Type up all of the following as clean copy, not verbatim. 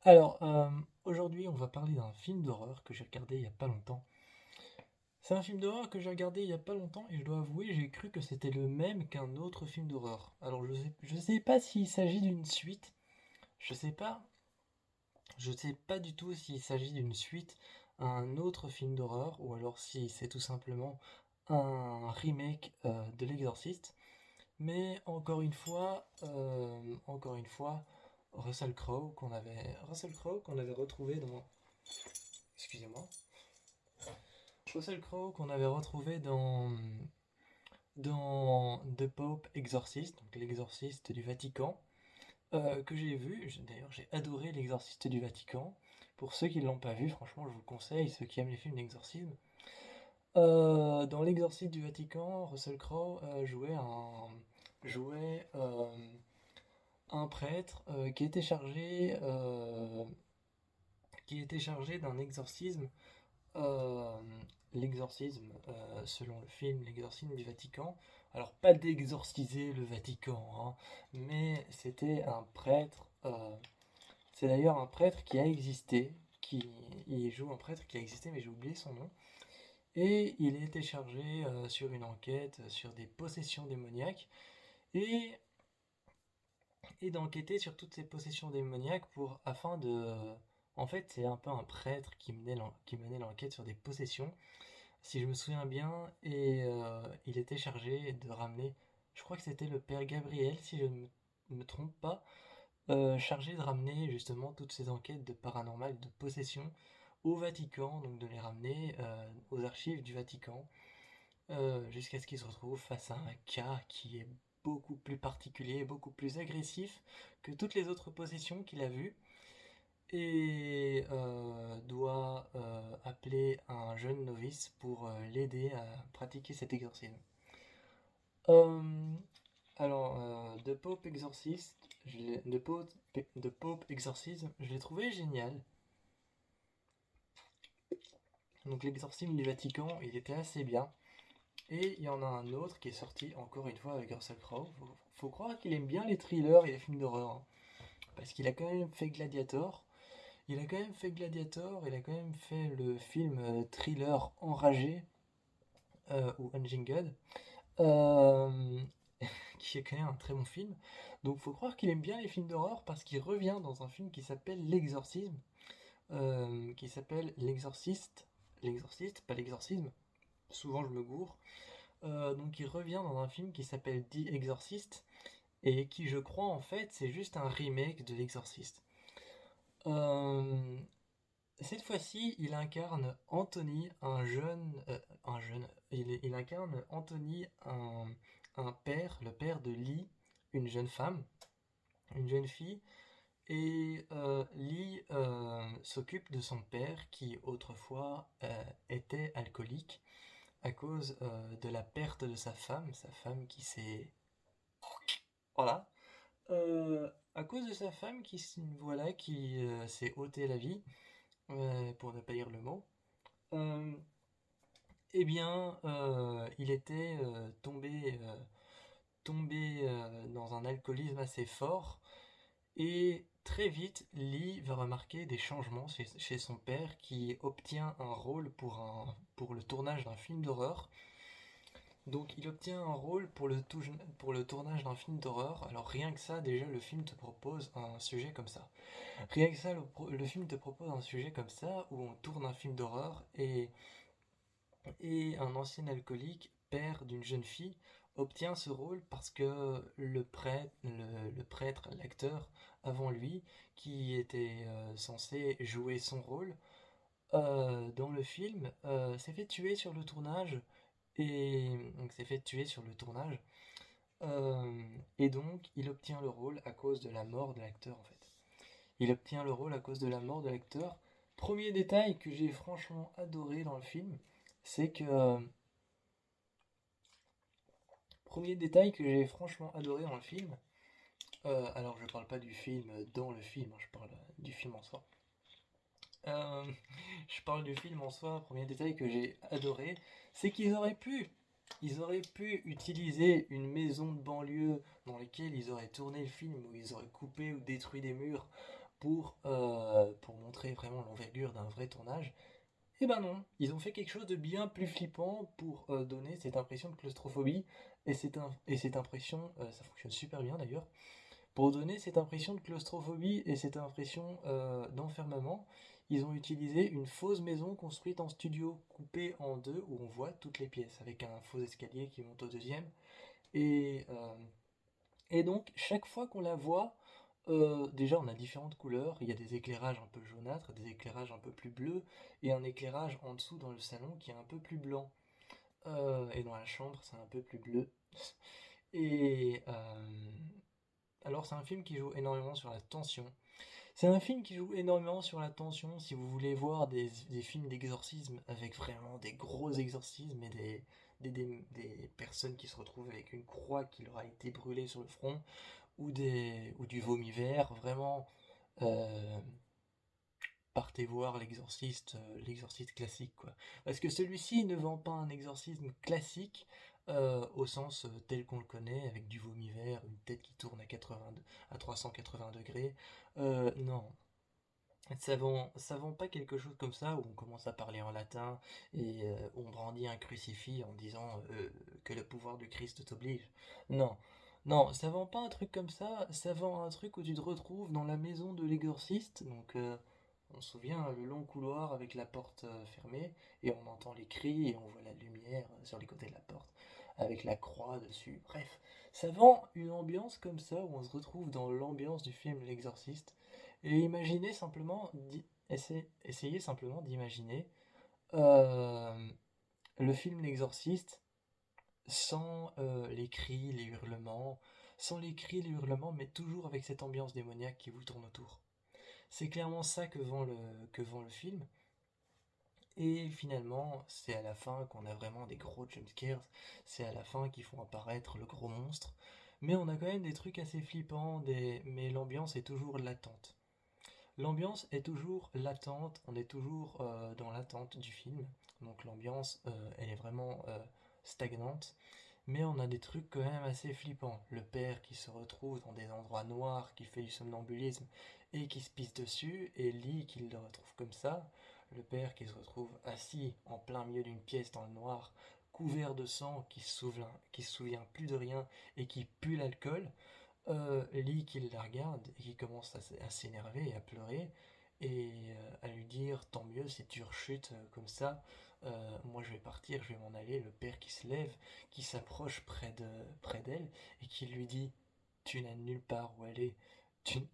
Alors, aujourd'hui, on va parler d'un film d'horreur que j'ai regardé il y a pas longtemps. C'est un film d'horreur que j'ai regardé il y a pas longtemps et je dois avouer, j'ai cru que c'était le même qu'un autre film d'horreur. Alors, je sais pas s'il s'agit d'une suite. Je sais pas, je sais pas du tout s'il s'agit d'une suite à un autre film d'horreur ou alors si c'est tout simplement un remake de l'Exorciste. Mais encore une fois, Russell Crowe qu'on avait retrouvé dans, excusez-moi, Russell Crowe qu'on avait retrouvé dans The Pope Exorcist, donc l'exorciste du Vatican, que j'ai vu. D'ailleurs, j'ai adoré l'exorciste du Vatican. Pour ceux qui ne l'ont pas vu, franchement, je vous le conseille, ceux qui aiment les films d'exorcisme. Dans l'exorciste du Vatican, Russell Crowe jouait un prêtre qui était chargé d'un exorcisme. Euh, selon le film, l'exorcisme du Vatican. Alors, pas d'exorciser le Vatican, hein, mais c'était un prêtre. C'est d'ailleurs un prêtre qui a existé. Il joue un prêtre qui a existé, mais j'ai oublié son nom. Et il a été chargé sur une enquête sur des possessions démoniaques et, et d'enquêter sur toutes ces possessions démoniaques afin de. En fait, c'est un peu un prêtre qui menait l'enquête sur des possessions si je me souviens bien, et il était chargé de ramener, je crois que c'était le père Gabriel, si je ne me trompe pas, chargé de ramener justement toutes ces enquêtes de paranormal, de possession au Vatican, donc de les ramener aux archives du Vatican, jusqu'à ce qu'il se retrouve face à un cas qui est beaucoup plus particulier, beaucoup plus agressif que toutes les autres possessions qu'il a vues et doit appeler un jeune novice pour l'aider à pratiquer cet exorcisme. Euh, alors, The Pope Exorcist, The Pope Exorcism, je l'ai trouvé génial. Donc l'exorcisme du Vatican, il était assez bien. Et il y en a un autre qui est sorti encore une fois avec Russell Crowe. Faut croire qu'il aime bien les thrillers et les films d'horreur, hein. Parce qu'il a quand même fait Gladiator. Il a quand même fait le film thriller Enragé ou Unjinged, euh, qui est quand même un très bon film. Donc faut croire qu'il aime bien les films d'horreur parce qu'il revient dans un film qui s'appelle L'Exorcisme, qui s'appelle L'exorciste, pas l'exorcisme, souvent je me gourre. Donc il revient dans un film qui s'appelle The Exorcist et qui je crois en fait c'est juste un remake de l'Exorciste. Euh, Cette fois-ci, il incarne Anthony, il incarne Anthony, un père, le père de Lee, une jeune femme, une jeune fille, et Lee s'occupe de son père qui autrefois était alcoolique à cause de la perte de sa femme qui s'est, voilà, à cause de sa femme qui s'est ôté la vie, pour ne pas dire le mot. Euh, Eh bien, il était tombé dans un alcoolisme assez fort et très vite, Lee va remarquer des changements chez son père qui obtient un rôle pour le tournage d'un film d'horreur. Donc il obtient un rôle pour le tournage d'un film d'horreur. Alors rien que ça, déjà le film te propose un sujet comme ça. Rien que ça, le film te propose un sujet comme ça où on tourne un film d'horreur et un ancien alcoolique, père d'une jeune fille, obtient ce rôle parce que le prêtre, l'acteur avant lui, qui était censé jouer son rôle dans le film, s'est fait tuer sur le tournage et donc s'est fait tuer sur le tournage et donc il obtient le rôle à cause de la mort de l'acteur en fait. Il obtient le rôle à cause de la mort de l'acteur. Premier détail que j'ai franchement adoré dans le film, c'est que premier détail que j'ai franchement adoré dans le film, alors je parle pas du film dans le film, hein, je parle du film en soi. Euh, je parle du film en soi, premier détail que j'ai adoré, c'est qu'ils auraient pu utiliser une maison de banlieue dans laquelle ils auraient tourné le film, où ils auraient coupé ou détruit des murs pour montrer vraiment l'envergure d'un vrai tournage. Eh ben non, ils ont fait quelque chose de bien plus flippant pour donner cette impression de claustrophobie, et cette impression, ça fonctionne super bien d'ailleurs, pour donner cette impression de claustrophobie et cette impression d'enfermement, ils ont utilisé une fausse maison construite en studio, coupée en deux, où on voit toutes les pièces, avec un faux escalier qui monte au deuxième. Et, euh, et donc, chaque fois qu'on la voit, déjà on a différentes couleurs. Il y a des éclairages un peu jaunâtres, des éclairages un peu plus bleus, et un éclairage en dessous dans le salon qui est un peu plus blanc. Et dans la chambre, c'est un peu plus bleu. Et alors, c'est un film qui joue énormément sur la tension. C'est un film qui joue énormément sur la tension. Si vous voulez voir des films d'exorcisme avec vraiment des gros exorcismes et des personnes qui se retrouvent avec une croix qui leur a été brûlée sur le front, ou du vomi vert, vraiment, euh, partez voir l'exorciste classique, quoi. Parce que celui-ci ne vend pas un exorcisme classique au sens tel qu'on le connaît, avec du vomi vert, une tête qui tourne à 380 degrés. Non, ça vend pas quelque chose comme ça où on commence à parler en latin et on brandit un crucifix en disant que le pouvoir du Christ t'oblige. Non, non, ça vend pas un truc comme ça vend un truc où tu te retrouves dans la maison de l'exorciste. Donc on se souvient, le long couloir avec la porte fermée, et on entend les cris et on voit la lumière sur les côtés de la porte avec la croix dessus. Bref, ça vend une ambiance comme ça où on se retrouve dans l'ambiance du film L'Exorciste. Et imaginez simplement, essayez simplement d'imaginer euh, le film L'Exorciste sans les cris, les hurlements, sans les cris, les hurlements, mais toujours avec cette ambiance démoniaque qui vous tourne autour. C'est clairement ça que vend le film. Et finalement, c'est à la fin qu'on a vraiment des gros jumpscares. C'est à la fin qu'ils font apparaître le gros monstre. Mais on a quand même des trucs assez flippants, mais l'ambiance est toujours latente. L'ambiance est toujours latente, on est toujours dans l'attente du film. Donc l'ambiance, elle est vraiment stagnante. Mais on a des trucs quand même assez flippants. Le père qui se retrouve dans des endroits noirs, qui fait du somnambulisme et qui se pisse dessus, et Lee qui le retrouve comme ça. Le père qui se retrouve assis en plein milieu d'une pièce dans le noir, couvert de sang, qui se souvient plus de rien et qui pue l'alcool. Lee qui la regarde et qui commence à s'énerver et à pleurer, et à lui dire tant mieux si tu rechutes comme ça, moi je vais partir, je vais m'en aller. Le père qui se lève, qui s'approche près d'elle et qui lui dit tu n'as nulle part où aller,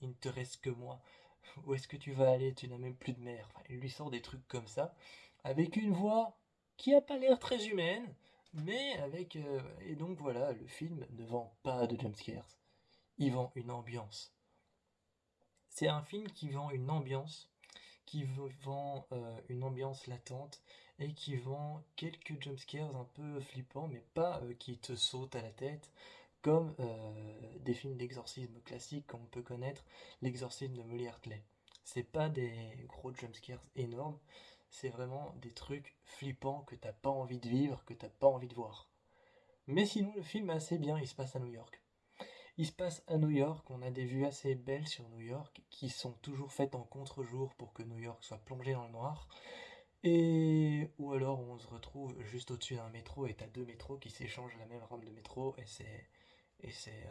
il ne te reste que moi, où est-ce que tu vas aller, tu n'as même plus de mère. Enfin, il lui sort des trucs comme ça avec une voix qui a pas l'air très humaine, mais avec et donc voilà, le film ne vend pas de jumpscares, il vend une ambiance. C'est un film qui vend une ambiance, qui vend une ambiance latente, et qui vend quelques jumpscares un peu flippants, mais pas qui te sautent à la tête, comme des films d'exorcisme classiques qu'on peut connaître, l'exorcisme de Molly Hartley. C'est pas des gros jumpscares énormes, c'est vraiment des trucs flippants que t'as pas envie de vivre, que t'as pas envie de voir. Mais sinon, le film est assez bien, il se passe à New York. Il se passe à New York, on a des vues assez belles sur New York, qui sont toujours faites en contre-jour pour que New York soit plongé dans le noir. Et ou alors on se retrouve juste au-dessus d'un métro et t'as deux métros qui s'échangent la même rame de métro, et c'est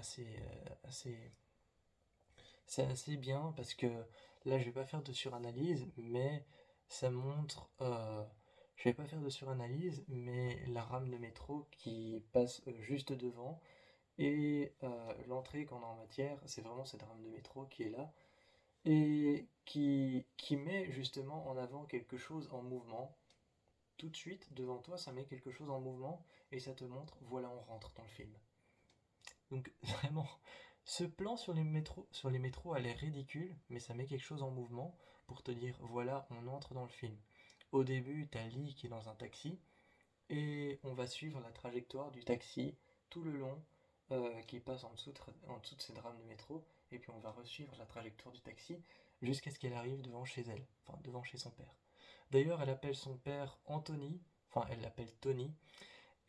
assez bien parce que là je vais pas faire de suranalyse, mais ça montre je vais pas faire de suranalyse, mais la rame de métro qui passe juste devant, et l'entrée qu'on a en matière, c'est vraiment cette rame de métro qui est là, et qui met justement en avant quelque chose en mouvement. Tout de suite, devant toi, ça met quelque chose en mouvement, et ça te montre, voilà, on rentre dans le film. Donc vraiment, ce plan sur les métros a l'air ridicule, mais ça met quelque chose en mouvement pour te dire, voilà, on entre dans le film. Au début, t'as Lee qui est dans un taxi, et on va suivre la trajectoire du taxi tout le long, qui passe en dessous de ces rames de métro, et puis on va resuivre la trajectoire du taxi jusqu'à ce qu'elle arrive devant chez elle, enfin devant chez son père. D'ailleurs, elle appelle son père Anthony, enfin elle l'appelle Tony,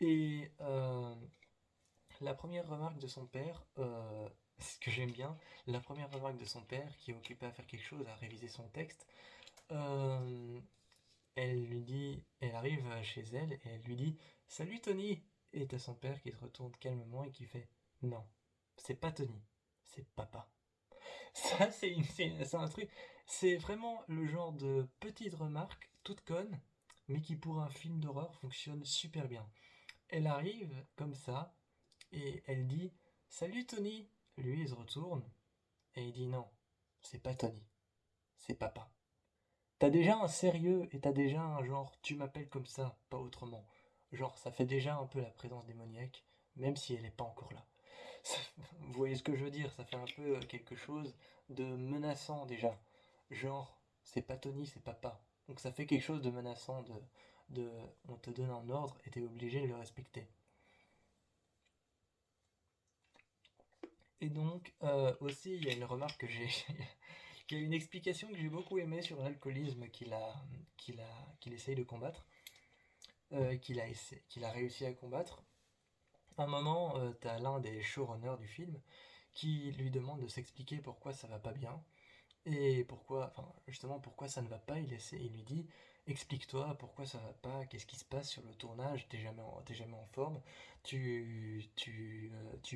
et la première remarque de son père c'est ce que j'aime bien, la première remarque de son père, qui est occupé à faire quelque chose, à réviser son texte, euh, elle arrive chez elle et elle lui dit «Salut Tony!» Et t'as son père qui se retourne calmement et qui fait «Non, c'est pas Tony, c'est papa.» Ça, c'est un truc, c'est vraiment le genre de petite remarque, toute conne, mais qui pour un film d'horreur fonctionne super bien. Elle arrive comme ça et elle dit «Salut Tony!» Lui, il se retourne et il dit «Non, c'est pas Tony, c'est papa.» T'as déjà un sérieux et t'as déjà un genre «tu m'appelles comme ça, pas autrement.» Genre, ça fait déjà un peu la présence démoniaque, même si elle est pas encore là. Vous voyez ce que je veux dire? Ça fait un peu quelque chose de menaçant déjà. Genre, c'est pas Tony, c'est papa. Donc ça fait quelque chose de menaçant, on te donne un ordre et t'es obligé de le respecter. Et donc, aussi, il y a une remarque que j'ai. Il y a une explication que j'ai beaucoup aimée sur l'alcoolisme qu'il essaye de combattre, qu'il a réussi à combattre. À un moment, t'as l'un des showrunners du film qui lui demande de s'expliquer pourquoi ça va pas bien. Et pourquoi, enfin, justement, pourquoi ça ne va pas, il lui dit, explique-toi pourquoi ça va pas, qu'est-ce qui se passe sur le tournage, t'es jamais en forme, tu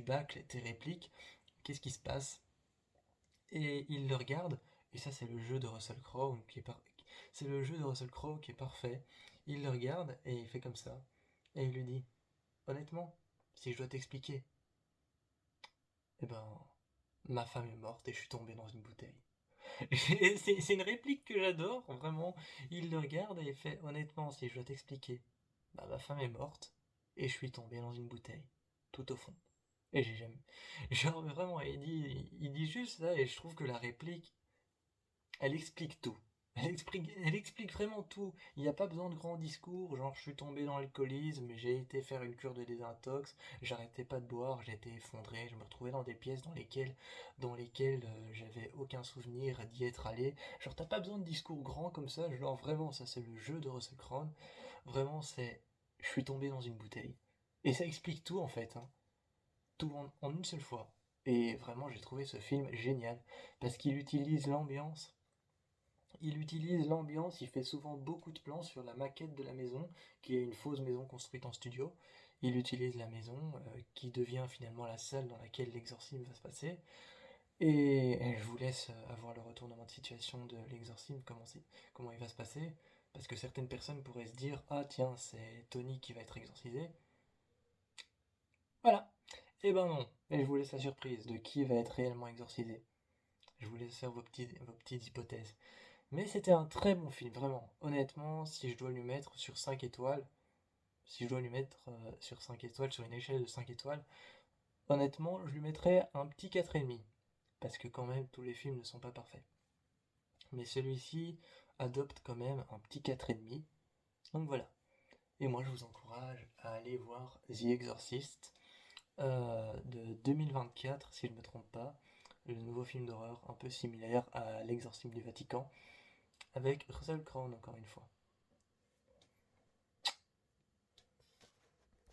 bâcles tes répliques, qu'est-ce qui se passe? Et il le regarde, et ça c'est le jeu de Russell Crowe c'est le jeu de Russell Crowe qui est parfait. Il le regarde et il fait comme ça, et il lui dit, honnêtement, si je dois t'expliquer, eh ben, ma femme est morte et je suis tombé dans une bouteille. C'est une réplique que j'adore, vraiment. Il le regarde et il fait honnêtement, si je dois t'expliquer, bah, ma femme est morte et je suis tombé dans une bouteille, tout au fond. Et j'ai jamais. Genre vraiment, il dit juste ça et je trouve que la réplique, elle explique tout. Elle explique vraiment tout. Il n'y a pas besoin de grands discours, genre je suis tombé dans l'alcoolisme, j'ai été faire une cure de désintox, j'arrêtais pas de boire, j'étais effondré, je me retrouvais dans des pièces dans lesquelles j'avais aucun souvenir d'y être allé. Genre t'as pas besoin de discours grands comme ça, genre vraiment ça c'est le jeu de Russell Crowe. Vraiment c'est je suis tombé dans une bouteille. Et ça explique tout en fait, hein. Tout en une seule fois. Et vraiment j'ai trouvé ce film génial parce qu'il utilise l'ambiance. Il fait souvent beaucoup de plans sur la maquette de la maison, qui est une fausse maison construite en studio. Il utilise la maison, qui devient finalement la salle dans laquelle l'exorcisme va se passer. Et je vous laisse avoir le retournement de situation de l'exorcisme, comment il va se passer. Parce que certaines personnes pourraient se dire, ah tiens, c'est Tony qui va être exorcisé. Voilà. Et ben non. Et je vous laisse la surprise de qui va être réellement exorcisé. Je vous laisse faire vos petites hypothèses. Mais c'était un très bon film, vraiment. Honnêtement, si je dois lui mettre sur 5 étoiles, si je dois lui mettre sur 5 étoiles, sur une échelle de 5 étoiles, honnêtement, je lui mettrais un petit 4,5. Parce que quand même, tous les films ne sont pas parfaits. Mais celui-ci adopte quand même un petit 4,5. Donc voilà. Et moi, je vous encourage à aller voir The Exorcist de 2024, si je ne me trompe pas. Le nouveau film d'horreur un peu similaire à L'Exorcisme du Vatican, avec Russell Crowe encore une fois.